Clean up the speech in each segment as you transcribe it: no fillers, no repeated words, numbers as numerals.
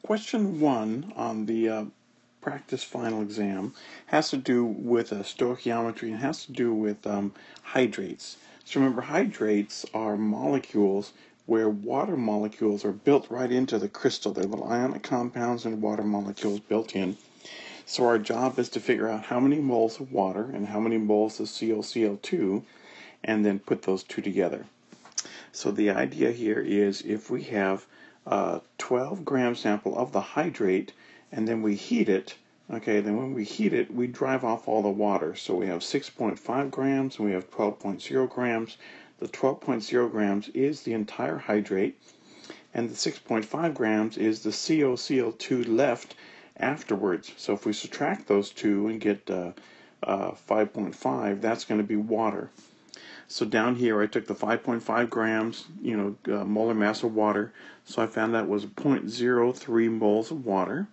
Question 1 on the practice final exam has to do with stoichiometry and has to do with hydrates. So remember, hydrates are molecules where water molecules are built right into the crystal. They're little ionic compounds and water molecules built in. So our job is to figure out how many moles of water and how many moles of CoCl2 and then put those two together. So the idea here is if we have 12 gram sample of the hydrate and then we heat it, okay, then when we heat it, we drive off all the water. So we have 6.5 grams and we have 12.0 grams. The 12.0 grams is the entire hydrate, and the 6.5 grams is the CoCl2 left afterwards. So if we subtract those two and get 5.5, that's going to be water. So down here I took the 5.5 grams, molar mass of water, so I found that was 0.03 moles of water.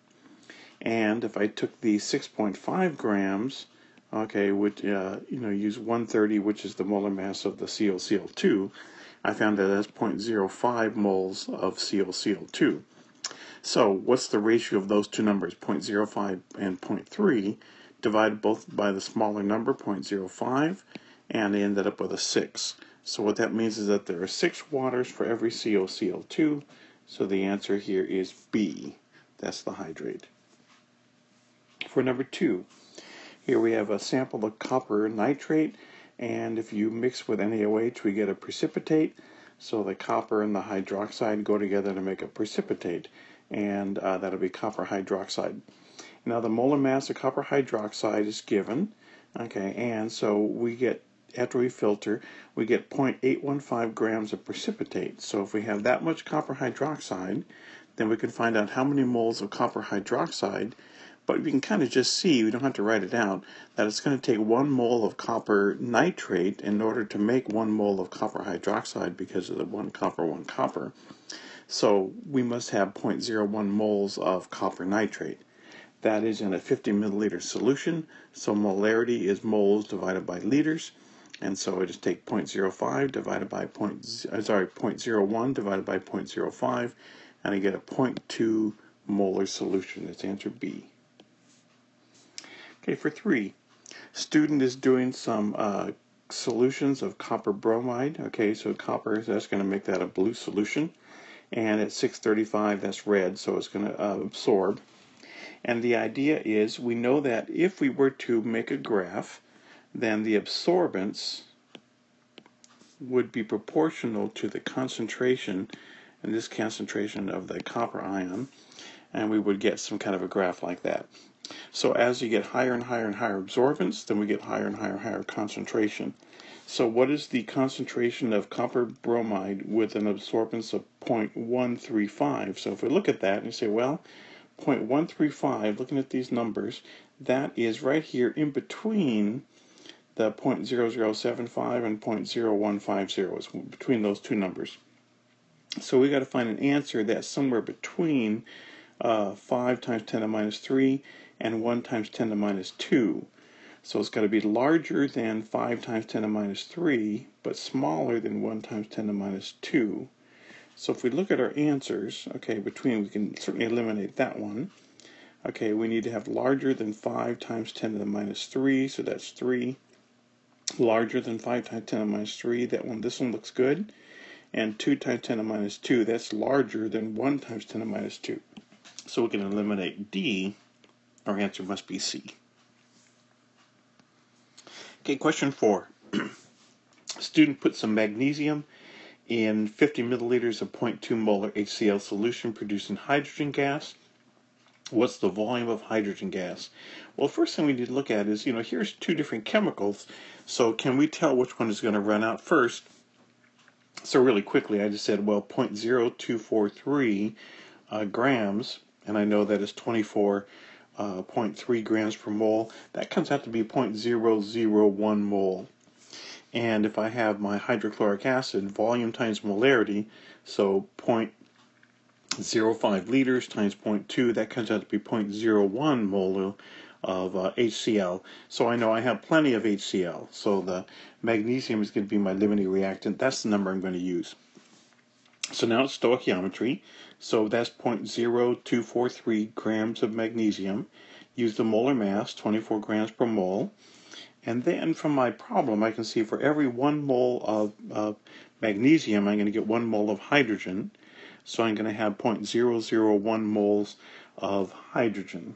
And if I took the 6.5 grams, okay, which use 130, which is the molar mass of the CoCl2, I found that that's 0.05 moles of CoCl2. So what's the ratio of those two numbers, 0.05 and 0.3, divided both by the smaller number, 0.05, and they ended up with a 6. So what that means is that there are 6 waters for every CoCl2, so the answer here is B. That's the hydrate. For number 2, here we have a sample of copper nitrate, and if you mix with NaOH, we get a precipitate. So the copper and the hydroxide go together to make a precipitate, and that'll be copper hydroxide. Now the molar mass of copper hydroxide is given, okay, and so we get, after we filter, we get 0.815 grams of precipitate. So if we have that much copper hydroxide, then we can find out how many moles of copper hydroxide, but we can kind of just see, we don't have to write it out, that it's going to take 1 mole of copper nitrate in order to make 1 mole of copper hydroxide because of the 1 copper, 1 copper. So we must have 0.01 moles of copper nitrate. That is in a 50 milliliter solution, so molarity is moles divided by liters. And so I just take 0.05 divided by 0.01 divided by 0.05, and I get a 0.2 molar solution. That's answer B. Okay, for 3, student is doing some solutions of copper bromide. Okay, so copper, that's going to make that a blue solution. And at 635, that's red, so it's going to absorb. And the idea is, we know that if we were to make a graph, then the absorbance would be proportional to the concentration, and this concentration of the copper ion, and we would get some kind of a graph like that. So as you get higher and higher and higher absorbance, then we get higher and higher and higher concentration. So what is the concentration of copper bromide with an absorbance of 0.135? So if we look at that and you say, well, 0.135, looking at these numbers, that is right here in between the 0.0075 and 0.0150. It's between those two numbers. So we got to find an answer that's somewhere between 5 times 10 to minus 3 and 1 times 10 to minus 2. So it's got to be larger than 5 times 10 to minus 3, but smaller than 1 times 10 to minus 2. So if we look at our answers, okay, we can certainly eliminate that one. Okay, we need to have larger than 5 times 10 to the minus 3, so that's 3. Larger than 5 times 10 to the minus 3, this one looks good. And 2 times 10 to the minus 2, that's larger than 1 times 10 to the minus 2. So we can eliminate D. Our answer must be C. Okay, question 4. Student put some magnesium in 50 milliliters of 0.2 molar HCl solution producing hydrogen gas. What's the volume of hydrogen gas? Well, first thing we need to look at is, here's 2 different chemicals. So can we tell which one is going to run out first? So really quickly, I just said, well, 0.0243 grams, and I know that is 24.3 grams per mole. That comes out to be 0.001 mole. And if I have my hydrochloric acid, volume times molarity, so 0.05 liters times 0.2, that comes out to be 0.01 mole of HCl. So I know I have plenty of HCl. So the magnesium is going to be my limiting reactant. That's the number I'm going to use. So now it's stoichiometry. So that's 0.0243 grams of magnesium. Use the molar mass, 24 grams per mole. And then from my problem, I can see for every 1 mole of magnesium, I'm going to get 1 mole of hydrogen. So I'm going to have 0.001 moles of hydrogen.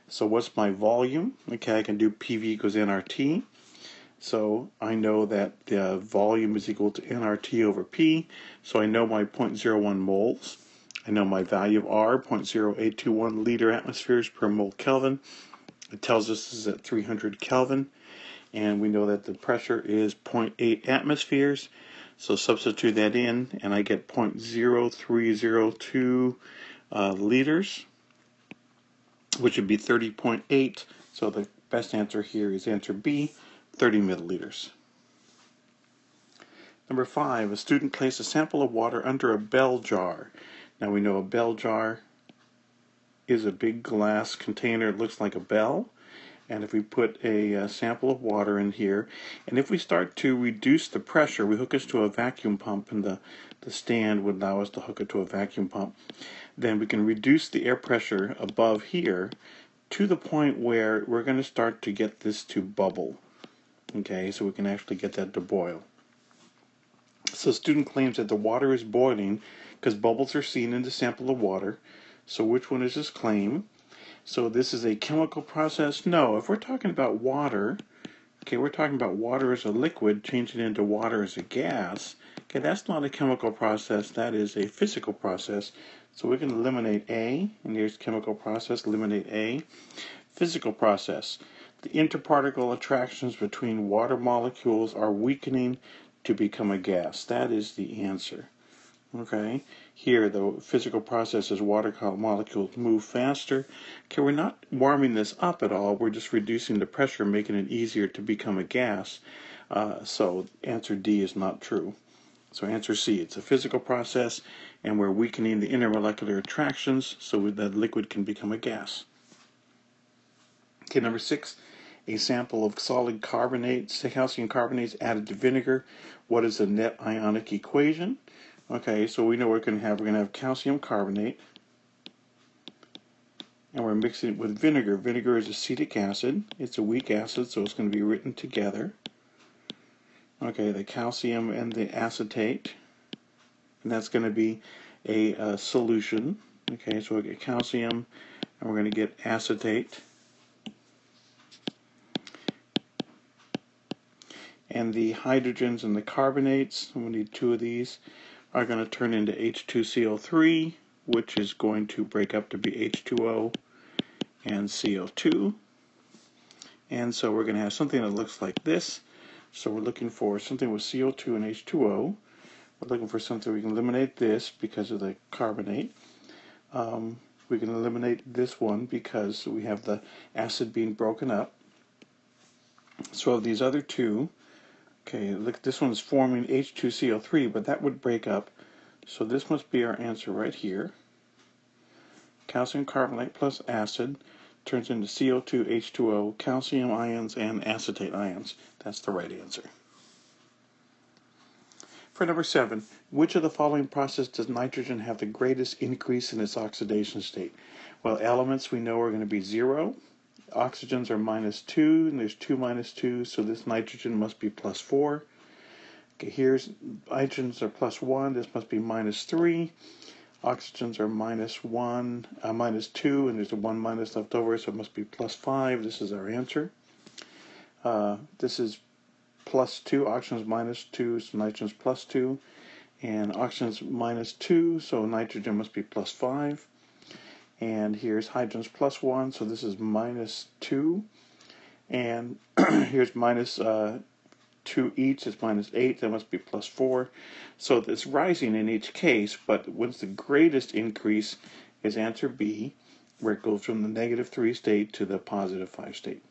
So what's my volume? Okay, I can do PV equals nRT. So I know that the volume is equal to nRT over P. So I know my 0.01 moles. I know my value of R, 0.0821 liter atmospheres per mole Kelvin. It tells us this is at 300 Kelvin. And we know that the pressure is 0.8 atmospheres. So substitute that in, and I get 0.0302 liters, which would be 30.8. So the best answer here is answer B, 30 milliliters. Number 5, a student placed a sample of water under a bell jar. Now we know a bell jar is a big glass container. It looks like a bell. And if we put a sample of water in here, and if we start to reduce the pressure, we hook it to a vacuum pump, and the stand would allow us to hook it to a vacuum pump, then we can reduce the air pressure above here to the point where we're going to start to get this to bubble. Okay, so we can actually get that to boil. So the student claims that the water is boiling because bubbles are seen in the sample of water. So which one is this claim? So this is a chemical process? No, if we're talking about water, okay, we're talking about water as a liquid changing into water as a gas. Okay, that's not a chemical process, that is a physical process. So we can eliminate A, and here's chemical process, eliminate A. Physical process. The interparticle attractions between water molecules are weakening to become a gas. That is the answer. Okay, here the physical process is water molecules move faster. Okay, we're not warming this up at all. We're just reducing the pressure, making it easier to become a gas. So answer D is not true. So answer C, it's a physical process, and we're weakening the intermolecular attractions so that liquid can become a gas. Okay, number 6, a sample of solid carbonates, calcium carbonates added to vinegar. What is the net ionic equation? Okay, so we know we're going to have calcium carbonate, and we're mixing it with vinegar. Vinegar is acetic acid. It's a weak acid, so it's going to be written together. Okay, the calcium and the acetate, and that's going to be a solution. Okay, so we get calcium, and we're going to get acetate. And the hydrogens and the carbonates, and we need 2 of these, are going to turn into H2CO3, which is going to break up to be H2O and CO2. And so we're going to have something that looks like this. So we're looking for something with CO2 and H2O. We're looking for something we can eliminate this because of the carbonate. We can eliminate this one because we have the acid being broken up. So of these other 2, okay, look, this one's forming H2CO3, but that would break up. So this must be our answer right here. Calcium carbonate plus acid turns into CO2, H2O, calcium ions, and acetate ions. That's the right answer. For number 7, which of the following processes does nitrogen have the greatest increase in its oxidation state? Well, elements we know are going to be 0. Oxygens are -2, and there's 2 -2, so this nitrogen must be +4. Okay, here's hydrogens are +1, this must be -3. Oxygens are -2, and there's a 1 minus left over, so it must be +5. This is our answer. This is +2, oxygens -2, so nitrogen's +2, and oxygen's -2, so nitrogen must be +5. And here's hydrogen's +1, so this is -2, and here's -2 each, it's -8, that must be +4. So it's rising in each case, but what's the greatest increase is answer B, where it goes from the -3 state to the +5 state.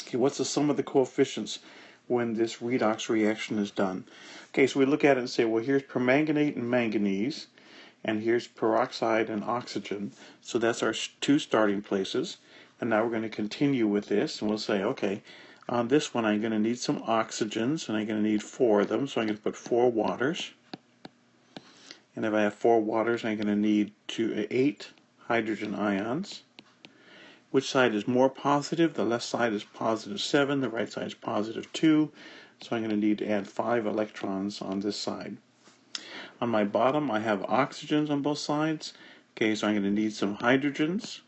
Okay, what's the sum of the coefficients when this redox reaction is done? Okay, so we look at it and say, well, here's permanganate and manganese, and here's peroxide and oxygen. So that's our 2 starting places. And now we're going to continue with this, and we'll say, okay, on this one I'm going to need some oxygens, and I'm going to need 4 of them, so I'm going to put 4 waters. And if I have 4 waters, I'm going to need 8 hydrogen ions. Which side is more positive? The left side is positive 7, the right side is positive 2. So I'm going to need to add 5 electrons on this side. On my bottom, I have oxygens on both sides. Okay, so I'm going to need some hydrogens.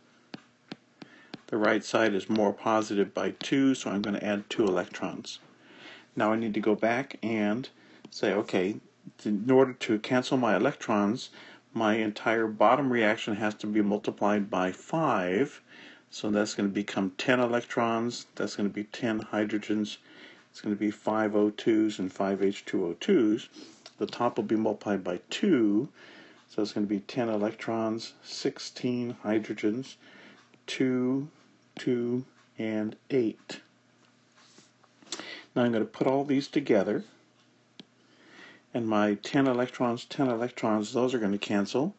The right side is more positive by 2, so I'm going to add 2 electrons. Now I need to go back and say, okay, in order to cancel my electrons, my entire bottom reaction has to be multiplied by 5. So that's going to become 10 electrons. That's going to be 10 hydrogens. It's going to be 5 O2s and 5 H2O2s. The top will be multiplied by 2. So it's going to be 10 electrons, 16 hydrogens, 2, 2, and 8. Now I'm going to put all these together. And my 10 electrons, those are going to cancel.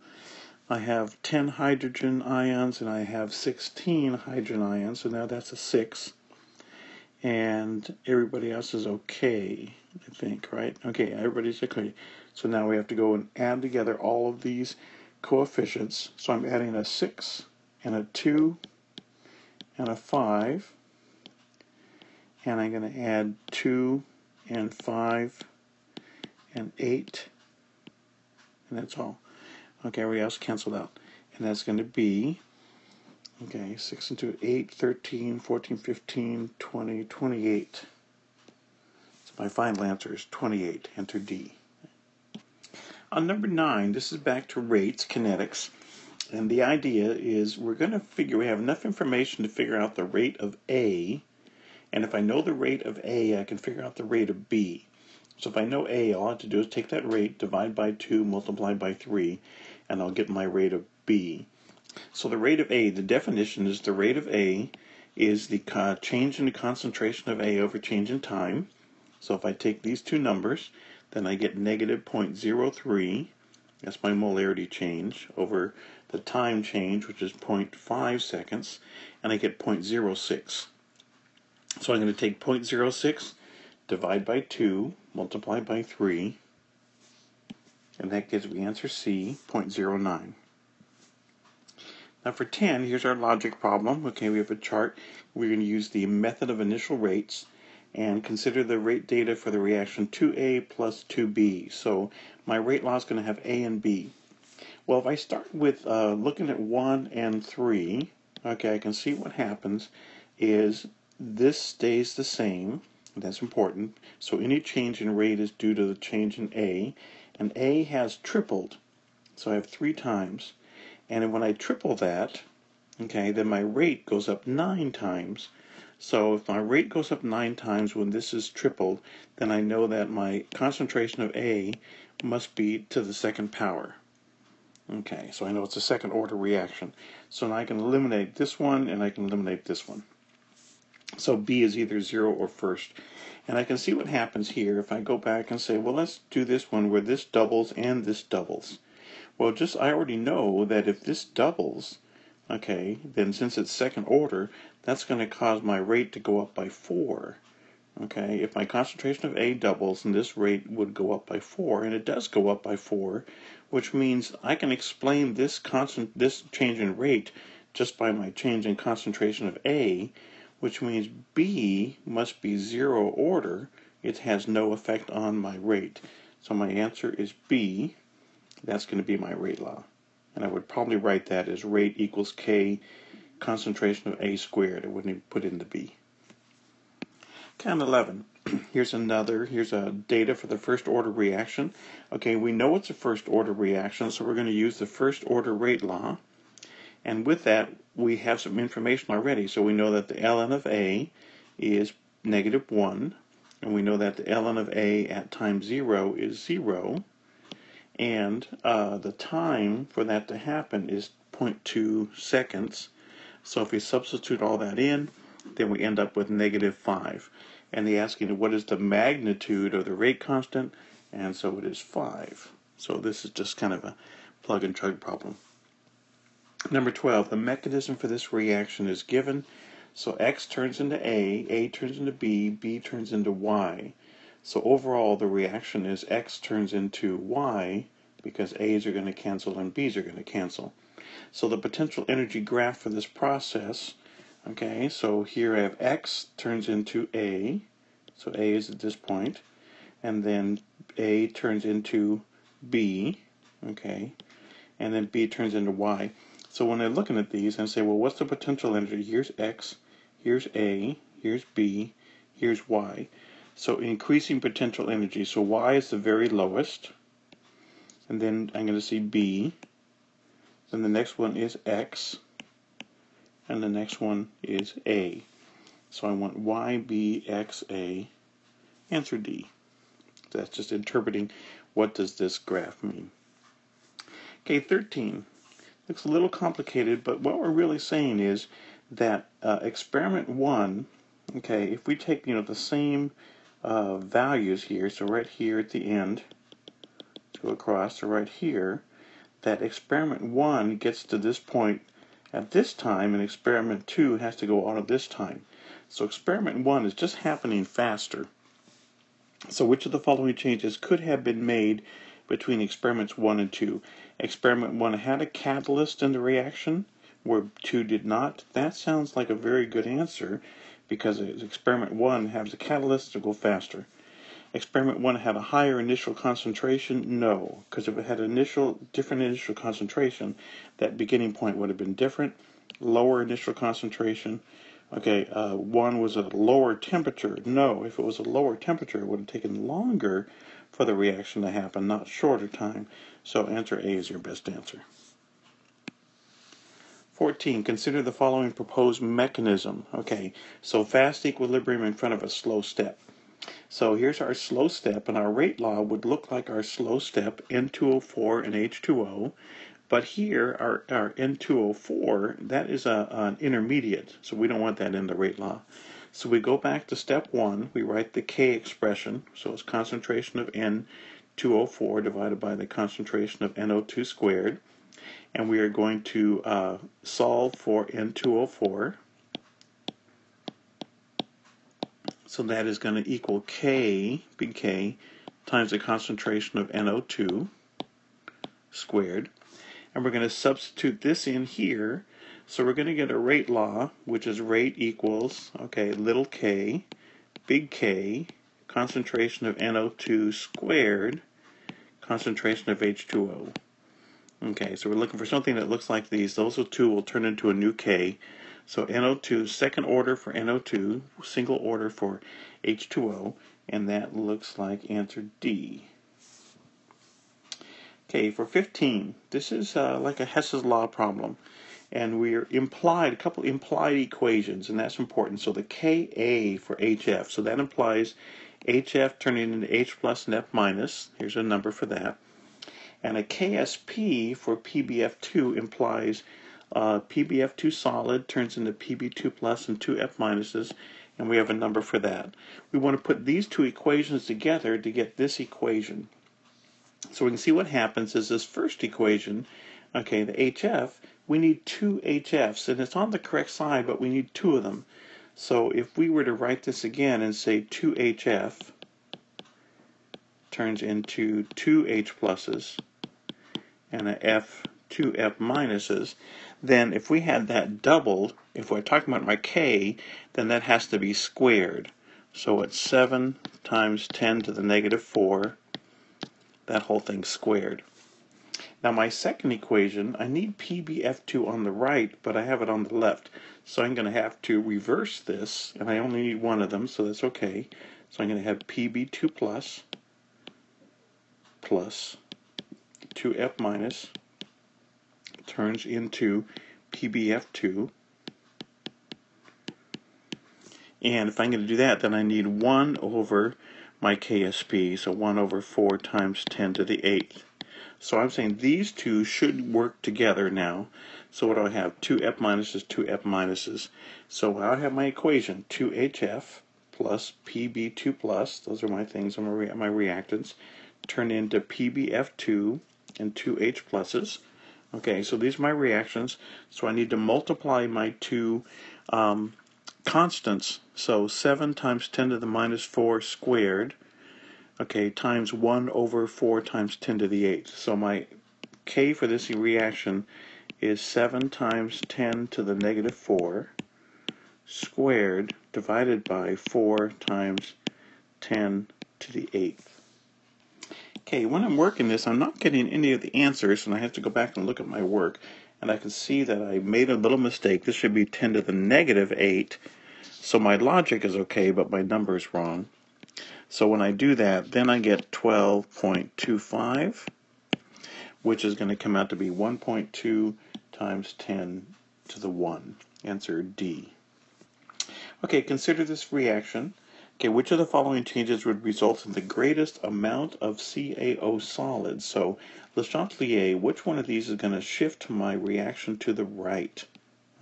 I have 10 hydrogen ions and I have 16 hydrogen ions, so now that's a 6. And everybody else is okay, I think, right? Okay, everybody's okay. So now we have to go and add together all of these coefficients. So I'm adding a 6 and a 2 and a 5. And I'm going to add 2 and 5 and 8. And that's all. Okay, everybody else canceled out. And that's going to be, okay, 6 and 2, 8, 13, 14, 15, 20, 28. So my final answer is 28. Enter D. On number 9, this is back to rates, kinetics. And the idea is we're going to figure, we have enough information to figure out the rate of A. And if I know the rate of A, I can figure out the rate of B. So if I know A, all I have to do is take that rate, divide by 2, multiply by 3, and I'll get my rate of B. So the rate of A, the definition is the rate of A is the change in the concentration of A over change in time. So if I take these two numbers, then I get negative 0.03, that's my molarity change, over the time change, which is 0.5 seconds, and I get 0.06. So I'm going to take 0.06, divide by 2, multiply by 3, and that gives me answer C, 0.09. Now for 10, here's our logic problem. Okay, we have a chart. We're going to use the method of initial rates and consider the rate data for the reaction 2A plus 2B. So my rate law is going to have A and B. Well, if I start with looking at 1 and 3, okay, I can see what happens is this stays the same. That's important. So any change in rate is due to the change in A. And A has tripled. So I have 3 times. And when I triple that, okay, then my rate goes up 9 times. So if my rate goes up 9 times when this is tripled, then I know that my concentration of A must be to the second power. Okay, so I know it's a second order reaction. So now I can eliminate this one and I can eliminate this one. So B is either 0 or first. And I can see what happens here if I go back and say, well, let's do this one where this doubles and this doubles. Well, I already know that if this doubles, okay, then since it's second order, that's going to cause my rate to go up by 4. Okay, if my concentration of A doubles, then this rate would go up by 4, and it does go up by 4, which means I can explain this change in rate just by my change in concentration of A, which means B must be 0 order. It has no effect on my rate. So my answer is B. That's going to be my rate law. And I would probably write that as rate equals K concentration of A squared. I wouldn't even put in the B. Okay, 11. Here's a data for the first order reaction. Okay, we know it's a first order reaction, so we're going to use the first order rate law. And with that, we have some information already. So we know that the ln of A is -1, and we know that the ln of A at time 0 is 0, and the time for that to happen is 0.2 seconds. So if we substitute all that in, then we end up with -5. And they ask you, what is the magnitude of the rate constant? And so it is 5. So this is just kind of a plug and chug problem. Number 12, the mechanism for this reaction is given. So X turns into A turns into B, B turns into Y. So overall the reaction is X turns into Y, because A's are going to cancel and B's are going to cancel. So the potential energy graph for this process, okay, so here I have X turns into A, so A is at this point, and then A turns into B, okay, and then B turns into Y. So when I'm looking at these and say, well, what's the potential energy? Here's X, here's A, here's B, here's Y. So increasing potential energy. So Y is the very lowest, and then I'm going to see B, then the next one is X, and the next one is A. So I want Y, B, X, A, answer D. That's just interpreting what does this graph mean. Okay, 13. Looks a little complicated, but what we're really saying is that experiment 1, okay, if we take, the same values here, so right here at the end, go across to right here, that experiment 1 gets to this point at this time, and experiment 2 has to go out at this time. So experiment 1 is just happening faster. So which of the following changes could have been made between experiments 1 and 2? Experiment 1 had a catalyst in the reaction, where 2 did not. That sounds like a very good answer, because experiment 1 has a catalyst to go faster. Experiment 1 had a higher initial concentration? No, because if it had different initial concentration, that beginning point would have been different. Lower initial concentration. Okay, 1 was at a lower temperature. No, if it was a lower temperature, it would have taken longer for the reaction to happen, not shorter time. So answer A is your best answer. 14. Consider the following proposed mechanism. Okay, so fast equilibrium in front of a slow step. So here's our slow step, and our rate law would look like our slow step, N2O4 and H2O. But here, our N2O4, that is an intermediate, so we don't want that in the rate law. So we go back to step 1, we write the K expression, so it's concentration of N2O4 divided by the concentration of NO2 squared. And we are going to solve for N2O4. So that is going to equal K, big K, times the concentration of NO2 squared. And we're going to substitute this in here. So we're going to get a rate law, which is rate equals, okay, little k, big K, concentration of NO2 squared, concentration of H2O. Okay, so we're looking for something that looks like these. Those two will turn into a new K. So NO2, second order for NO2, single order for H2O, and that looks like answer D. Okay, for 15, this is like a Hess's Law problem, and we're a couple implied equations, and that's important. So the Ka for HF, so that implies HF turning into H plus and F minus. Here's a number for that. And a KSP for PBF2 implies PBF2 solid turns into PB2 plus and 2 F minuses, and we have a number for that. We want to put these two equations together to get this equation. So we can see what happens is this first equation, okay, the HF, we need two HFs, and it's on the correct side, but we need two of them. So if we were to write this again and say 2HF turns into 2H pluses and a F, 2 F minuses, then if we had that doubled, if we're talking about my K, then that has to be squared. So it's 7 times 10 to the negative 4, that whole thing squared. Now my second equation, I need PBF2 on the right, but I have it on the left. So I'm going to have to reverse this, and I only need one of them, so that's okay. So I'm going to have PB2 plus 2F minus turns into PBF2. And if I'm going to do that, then I need 1 over my KSP, so 1 over 4 times 10 to the 8th. So I'm saying these two should work together now. So what do I have? 2F minuses, 2F minuses. So I have my equation, 2HF plus PB2 plus, those are my things, my reactants, turn into PBF2 and 2H pluses. Okay, so these are my reactions. So I need to multiply my two constants. So 7 times 10 to the minus 4 squared okay, times 1 over 4 times 10 to the 8th. So my K for this reaction is 7 times 10 to the negative 4 squared divided by 4 times 10 to the 8th. Okay, when I'm working this, I'm not getting any of the answers, and I have to go back and look at my work, and I can see that I made a little mistake. This should be 10 to the negative 8, so my logic is okay, but my number is wrong. So when I do that, then I get 12.25, which is going to come out to be 1.2 times 10 to the 1. Answer D. Okay, consider this reaction. Okay, which of the following changes would result in the greatest amount of CaO solid? So, Le Chatelier, which one of these is going to shift my reaction to the right?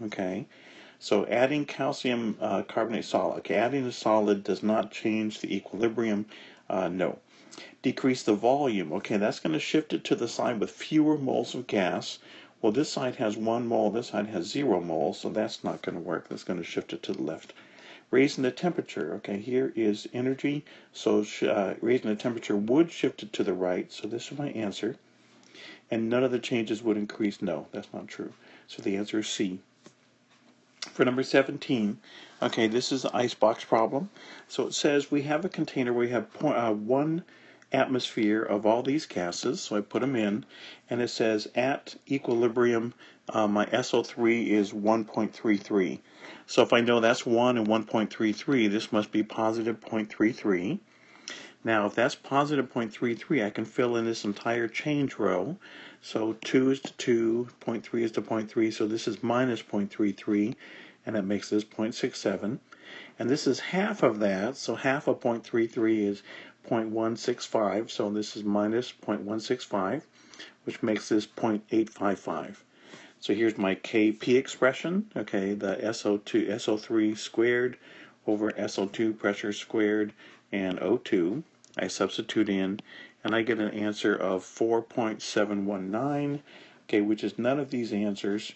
Okay, so adding calcium carbonate solid. Okay, adding a solid does not change the equilibrium. No. Decrease the volume. Okay, that's going to shift it to the side with fewer moles of gas. Well, this side has 1 mole, this side has 0 moles, so that's not going to work. That's going to shift it to the left. Raising the temperature. Okay, here is energy, so raising the temperature would shift it to the right, so this is my answer. And none of the changes would increase. No, that's not true. So the answer is C. For number 17, okay, this is the icebox problem. So it says we have a container where we have 1 atmosphere of all these gases, so I put them in, and it says at equilibrium my SO3 is 1.33. So if I know that's 1 and 1.33, this must be positive 0.33. Now if that's positive 0.33, I can fill in this entire change row. So 2 is to 2, 0.3 is to 0.3, so this is minus 0.33, and that makes this 0.67. And this is half of that, so half of 0.33 is 0.165, so this is minus 0.165, which makes this 0.855. So here's my Kp expression, okay, the SO3 squared over SO2 pressure squared and O2. I substitute in, and I get an answer of 4.719, okay, which is none of these answers.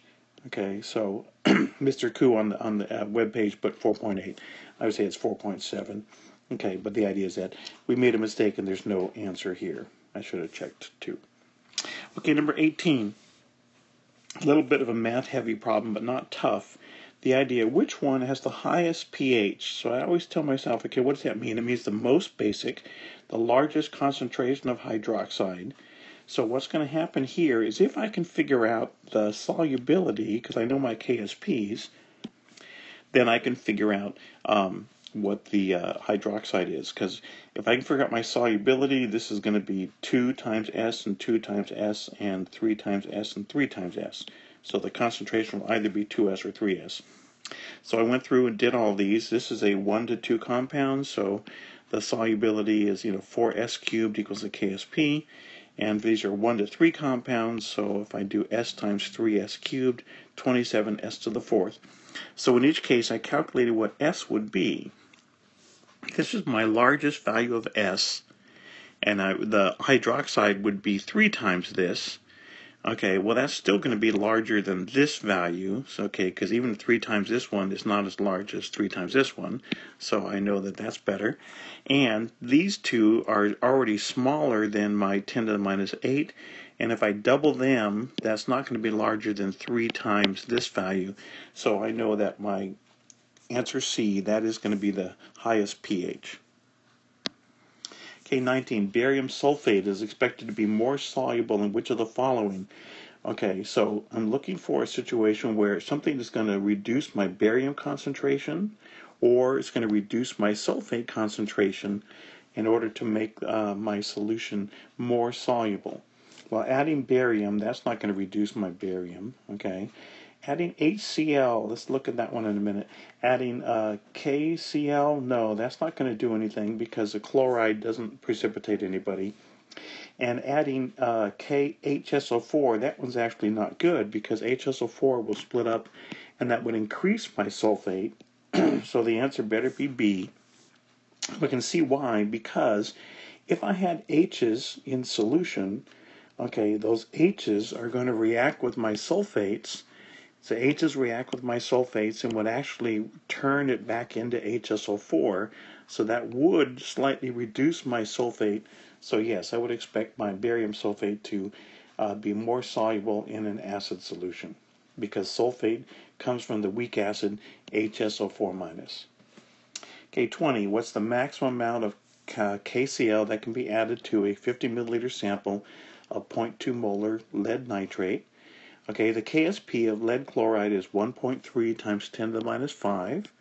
Okay, so Mr. Koo on the web page put 4.8. I would say it's 4.7. Okay, but the idea is that we made a mistake and there's no answer here. I should have checked too. Okay, number 18. A little bit of a math-heavy problem, but not tough. The idea, which one has the highest pH? So I always tell myself, okay, what does that mean? It means the most basic, the largest concentration of hydroxide. So what's going to happen here is if I can figure out the solubility, because I know my KSPs, then I can figure out what the hydroxide is. Because if I can figure out my solubility, this is going to be 2 times S and 2 times S and 3 times S and 3 times S. So the concentration will either be 2S or 3S. So I went through and did all these. This is a 1 to 2 compound, so the solubility is 4S cubed equals a KSP. And these are 1 to 3 compounds, so if I do S times 3S cubed, 27S to the 4th. So in each case, I calculated what S would be. This is my largest value of S, and the hydroxide would be 3 times this. Okay, well that's still going to be larger than this value, so, okay, because even 3 times this one is not as large as 3 times this one, so I know that that's better. And these two are already smaller than my 10 to the minus 8, and if I double them, that's not going to be larger than 3 times this value, so I know that my answer C, that is going to be the highest pH. Okay, 19. Barium sulfate is expected to be more soluble in which of the following? Okay, so I'm looking for a situation where something is going to reduce my barium concentration, or it's going to reduce my sulfate concentration in order to make my solution more soluble. Well, adding barium, that's not going to reduce my barium, okay? Adding HCl, let's look at that one in a minute. Adding KCl, no, that's not going to do anything because the chloride doesn't precipitate anybody. And adding HSO4, that one's actually not good because HSO4 will split up and that would increase my sulfate. So the answer better be B. We can see why, because if I had H's in solution, okay, those H's are going to react with my sulfates. So H's react with my sulfates and would actually turn it back into HSO4. So that would slightly reduce my sulfate. So yes, I would expect my barium sulfate to be more soluble in an acid solution, because sulfate comes from the weak acid HSO4-. Okay, 20. What's the maximum amount of KCl that can be added to a 50 milliliter sample of 0.2 molar lead nitrate? Okay, the KSP of lead chloride is 1.3 times 10 to the minus 5,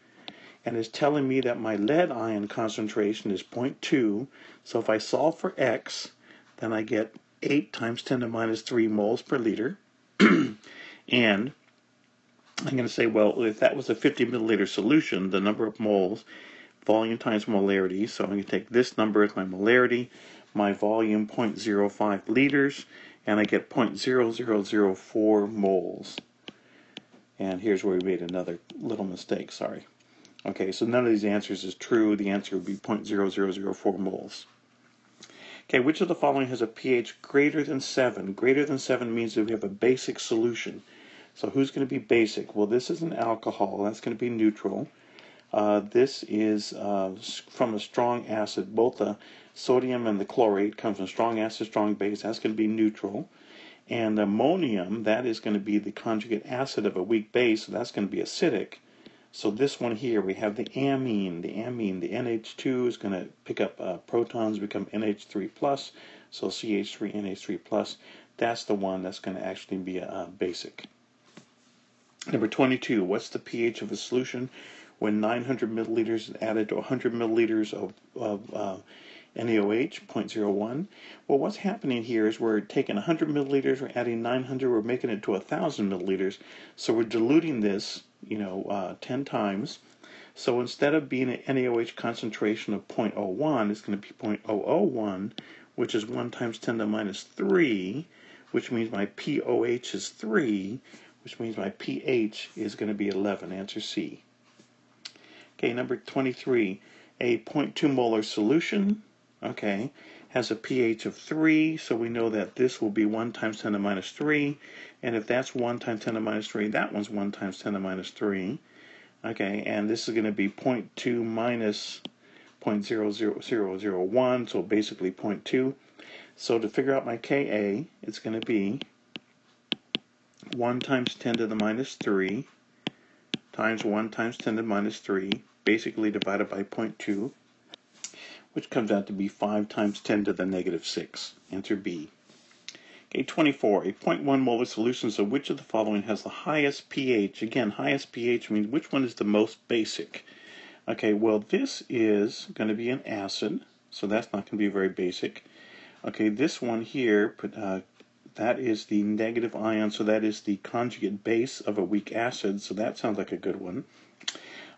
and is telling me that my lead ion concentration is 0.2. So if I solve for X, then I get 8 times 10 to the minus 3 moles per liter. And I'm going to say, well, if that was a 50 milliliter solution, the number of moles, volume times molarity. So I'm going to take this number as my molarity, my volume 0.05 liters, and I get 0.0004 moles. And here's where we made another little mistake, sorry. Okay, so none of these answers is true. The answer would be 0.0004 moles. Okay, which of the following has a pH greater than 7? Greater than 7 means that we have a basic solution. So who's going to be basic? Well, this is an alcohol. That's going to be neutral. This is from a strong acid. Both the sodium and the chlorate come from strong acid, strong base. That's going to be neutral. And ammonium, that is going to be the conjugate acid of a weak base. So that's going to be acidic. So this one here, we have the amine. The NH2 is going to pick up protons, become NH3+. So CH3, NH3+. That's the one that's going to actually be a basic. Number 22, what's the pH of a solution when 900 milliliters is added to 100 milliliters of NaOH, 0.01? Well, what's happening here is we're taking 100 milliliters, we're adding 900, we're making it to 1,000 milliliters. So we're diluting this, 10 times. So instead of being an NaOH concentration of 0.01, it's going to be 0.001, which is 1 times 10 to the minus 3, which means my POH is 3, which means my pH is going to be 11. Answer C. Okay, number 23. A 0.2 molar solution, okay, has a pH of 3, so we know that this will be 1 times 10 to the minus 3. And if that's 1 times 10 to the minus 3, that one's 1 times 10 to the minus 3. Okay, and this is going to be 0.2 minus 0.00001, so basically 0.2. So to figure out my Ka, it's going to be 1 times 10 to the minus 3 times 1 times 10 to the minus 3, basically divided by 0.2, which comes out to be 5 times 10 to the negative 6. Answer B. Okay, 24. A 0.1 molar solution, so which of the following has the highest pH? Again, highest pH means which one is the most basic? Okay, well, this is going to be an acid, so that's not going to be very basic. Okay, this one here, that is the negative ion, so that is the conjugate base of a weak acid, so that sounds like a good one.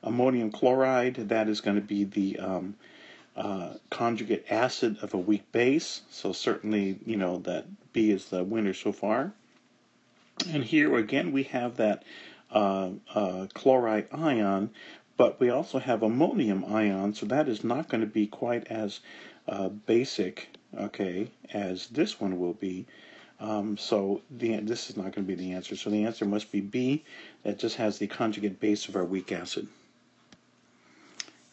Ammonium chloride, that is going to be the conjugate acid of a weak base, so certainly, that B is the winner so far. And here again we have that chloride ion, but we also have ammonium ion, so that is not going to be quite as basic, okay, as this one will be. So this is not going to be the answer. So the answer must be B. That just has the conjugate base of our weak acid.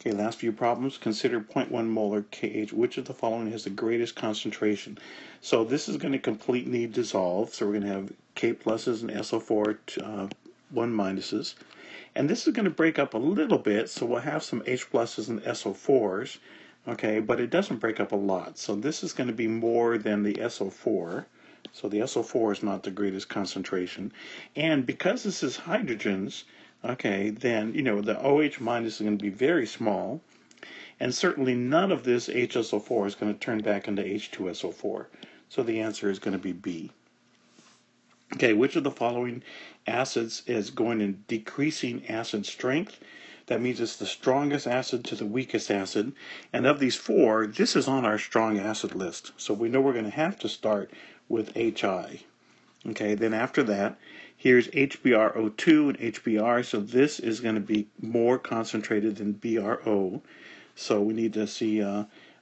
Okay, last few problems. Consider 0.1 molar KH. Which of the following has the greatest concentration? So this is going to completely dissolve. So we're going to have K pluses and SO4, 1 minuses. And this is going to break up a little bit. So we'll have some H pluses and SO4s. Okay, but it doesn't break up a lot. So this is going to be more than the SO4. So the SO4 is not the greatest concentration. And because this is hydrogens, okay, then, the OH minus is going to be very small. And certainly none of this HSO4 is going to turn back into H2SO4. So the answer is going to be B. Okay, which of the following acids is going in decreasing acid strength? That means it's the strongest acid to the weakest acid. And of these 4, this is on our strong acid list. So we know we're going to have to start with HI. Okay, then after that, here's HBrO2 and HBr. So this is going to be more concentrated than BrO. So we need to see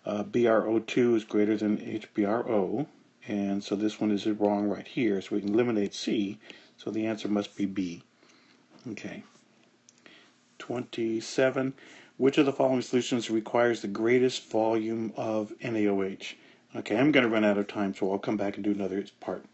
BrO2 is greater than HBrO. And so this one is wrong right here. So we can eliminate C. So the answer must be B. Okay. 27. which of the following solutions requires the greatest volume of NaOH? Okay, I'm going to run out of time, so I'll come back and do another part.